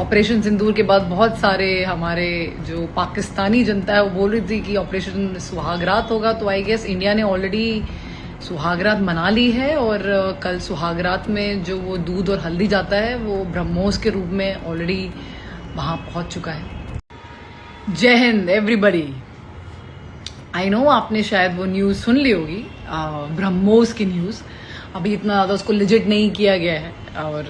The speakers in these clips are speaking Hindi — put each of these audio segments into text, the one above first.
ऑपरेशन सिंदूर के बाद बहुत सारे हमारे जो पाकिस्तानी जनता है वो बोल रही थी कि ऑपरेशन सुहागरात होगा, तो आई गेस इंडिया ने ऑलरेडी सुहागरात मना ली है और कल सुहागरात में जो वो दूध और हल्दी जाता है वो ब्रह्मोस के रूप में ऑलरेडी वहां पहुंच चुका है। जय हिंद एवरीबडी। आई नो आपने शायद वो न्यूज़ सुन ली होगी, ब्रह्मोस की न्यूज़। अभी इतना ज़्यादा उसको लिजिट नहीं किया गया है और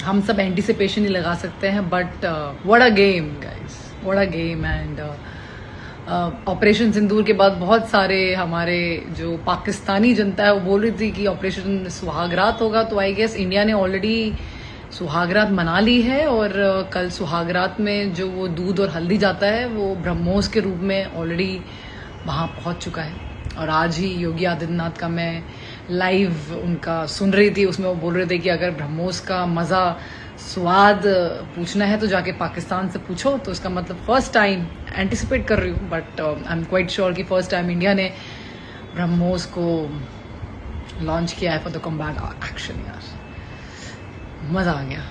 हम सब एंटिसिपेशन ही लगा सकते हैं, but what a game guys, what a game. And operation Sindoor के बाद बहुत सारे हमारे जो पाकिस्तानी जनता है वो बोल रही थी कि ऑपरेशन सुहागरात होगा, तो आई गेस इंडिया ने ऑलरेडी सुहागरात मना ली है और कल सुहागरात में जो वो दूध और हल्दी जाता है वो ब्रह्मोस के रूप में ऑलरेडी वहाँ पहुँच चुका है। और आज ही योगी आदित्यनाथ का मैं लाइव उनका सुन रही थी, उसमें वो बोल रहे थे कि अगर ब्रह्मोस का मज़ा स्वाद पूछना है तो जाके पाकिस्तान से पूछो। तो इसका मतलब फर्स्ट टाइम एंटिसिपेट कर रही हूँ, but I am quite sure कि फर्स्ट टाइम इंडिया ने ब्रह्मोस को लॉन्च किया है फॉर द कॉम्बैट एक्शन। यार मज़ा आ गया।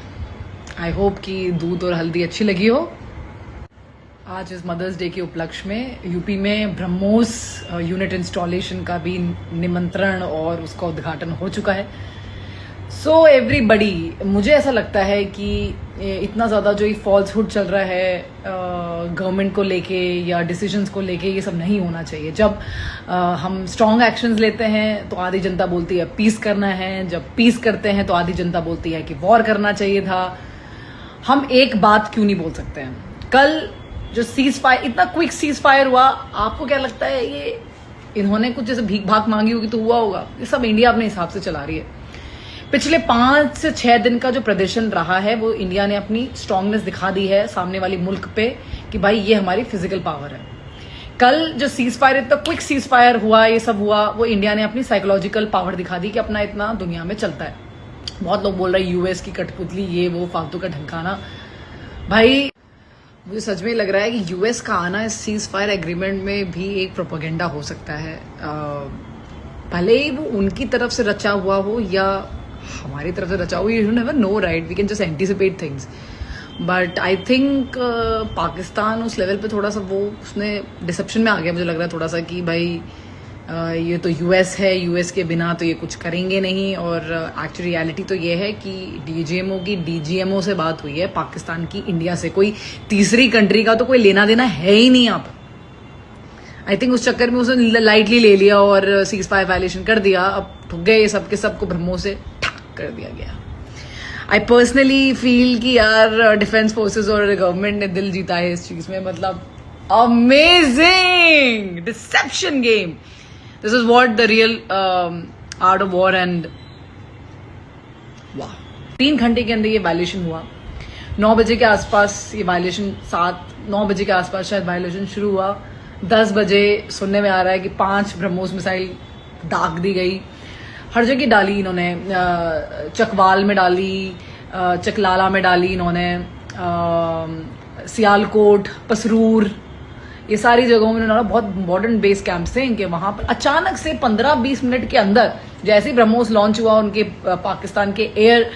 आई होप कि दूध और हल्दी अच्छी लगी हो। आज इस मदर्स डे के उपलक्ष्य में यूपी में ब्रह्मोस यूनिट इंस्टॉलेशन का भी निमंत्रण और उसका उद्घाटन हो चुका है। सो एवरीबडी, मुझे ऐसा लगता है कि इतना ज़्यादा जो ये फॉल्सहुड चल रहा है गवर्नमेंट को लेके या डिसीजंस को लेके, ये सब नहीं होना चाहिए। जब हम स्ट्रॉन्ग एक्शंस लेते हैं तो आधी जनता बोलती है पीस करना है, जब पीस करते हैं तो आधी जनता बोलती है कि वॉर करना चाहिए था। हम एक बात क्यों नहीं बोल सकते हैं? कल जो सीज फायर, इतना क्विक सीज फायर हुआ, आपको क्या लगता है ये इन्होंने कुछ जैसे भीख भाग मांगी होगी तो हुआ होगा? ये सब इंडिया अपने हिसाब से चला रही है। पिछले 5 से 6 दिन का जो प्रदर्शन रहा है वो इंडिया ने अपनी स्ट्रांगनेस दिखा दी है सामने वाली मुल्क पे कि भाई ये हमारी फिजिकल पावर है। कल जो सीज फायर, इतना क्विक सीज फायर हुआ, ये सब हुआ, वो इंडिया ने अपनी साइकोलॉजिकल पावर दिखा दी कि अपना इतना दुनिया में चलता है। बहुत लोग बोल रहे हैं यूएस की कठपुतली, ये वो फालतू का ढंकाना। भाई मुझे सच में लग रहा है कि यूएस का आना इस सीज फायर एग्रीमेंट में भी एक प्रोपेगेंडा हो सकता है। भले ही वो उनकी तरफ से रचा हुआ हो या हमारी तरफ से रचा हुआ, you never know, right? We can just anticipate things, but I think Pakistan उस लेवल पे थोड़ा सा वो उसने डिसेप्शन में आ गया। मुझे लग रहा है थोड़ा सा कि भाई ये तो यूएस है, यूएस के बिना तो ये कुछ करेंगे नहीं। और एक्चुअली रियलिटी तो ये है कि डीजीएमओ की डीजीएमओ से बात हुई है पाकिस्तान की इंडिया से, कोई तीसरी कंट्री का तो कोई लेना देना है ही नहीं। आप आई थिंक उस चक्कर में उसने लाइटली ले लिया और सीज फायर वायलेशन कर दिया। अब ठुक गए सबके सबको ब्रह्मोस से ठक कर दिया गया। आई पर्सनली फील कि यार डिफेंस फोर्सेस और गवर्नमेंट ने दिल जीता है इस चीज में। मतलब amazing deception game. This is what the real art of war and wow. 3 घंटे के अंदर ये वायलेशन हुआ। 9 बजे के आसपास ये वायलेशन, 7-9 बजे के आसपास शायद वायलेशन शुरू हुआ। 10 बजे सुनने में आ रहा है कि 5 ब्रह्मोस मिसाइल दाग दी गई। हर जगह डाली इन्होंने, चकवाल में डाली, चकलाला में डाली इन्होंने, सियालकोट, पसरूर, ये सारी जगहों में उन्होंने बहुत मॉडर्न बेस कैंप्स थे इनके। वहां पर अचानक से 15-20 मिनट के अंदर जैसे ही ब्रह्मोस लॉन्च हुआ, उनके पाकिस्तान के एयर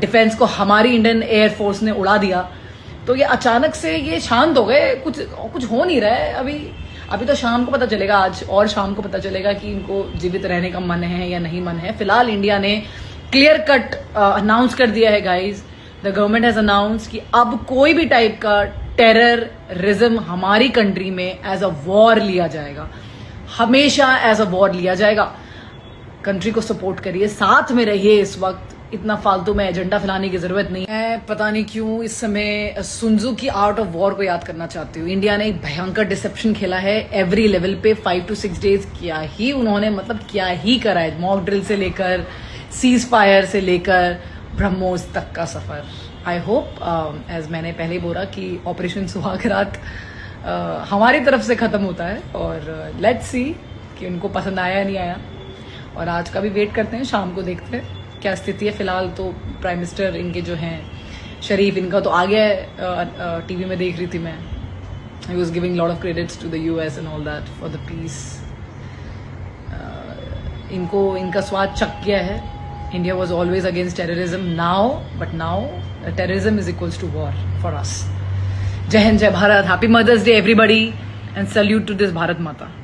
डिफेंस को हमारी इंडियन एयरफोर्स ने उड़ा दिया। तो ये अचानक से ये शांत हो गए, कुछ हो नहीं रहा है अभी तो शाम को पता चलेगा, आज और शाम को पता चलेगा कि इनको जीवित रहने का मन है या नहीं मन है। फिलहाल इंडिया ने क्लियर कट अनाउंस कर दिया है guys, the government has announce कि अब कोई भी टाइप का टेररिज्म हमारी कंट्री में एज अ वॉर लिया जाएगा, हमेशा एज अ वॉर लिया जाएगा। कंट्री को सपोर्ट करिए, साथ में रहिए। इस वक्त इतना फालतू में एजेंडा फैलाने की जरूरत नहीं है। पता नहीं क्यों इस समय सुनजू की आर्ट ऑफ वॉर को याद करना चाहती हूँ। इंडिया ने एक भयंकर डिसेप्शन खेला है एवरी लेवल पे। 5 to 6 डेज क्या ही उन्होंने, मतलब क्या ही करा है। मॉक ड्रिल से लेकर सीज फायर से लेकर ब्रह्मोस तक का सफर। आई होप एज मैंने पहले बोला कि ऑपरेशन सुहागरात हमारी तरफ से खत्म होता है और लेट्स सी कि उनको पसंद आया या नहीं आया। और आज का भी वेट करते हैं, शाम को देखते हैं क्या स्थिति है। फिलहाल तो प्राइम मिनिस्टर इनके जो हैं शरीफ, इनका तो आ गया है, टीवी में देख रही थी मैं। He was giving lot of credits to the US and all that for the peace. इनको इनका स्वाद चख गया है। India was always against terrorism now, but now terrorism is equals to war for us. Jai Hind, Jai Bharat, Happy Mother's Day everybody, and salute to this Bharat Mata.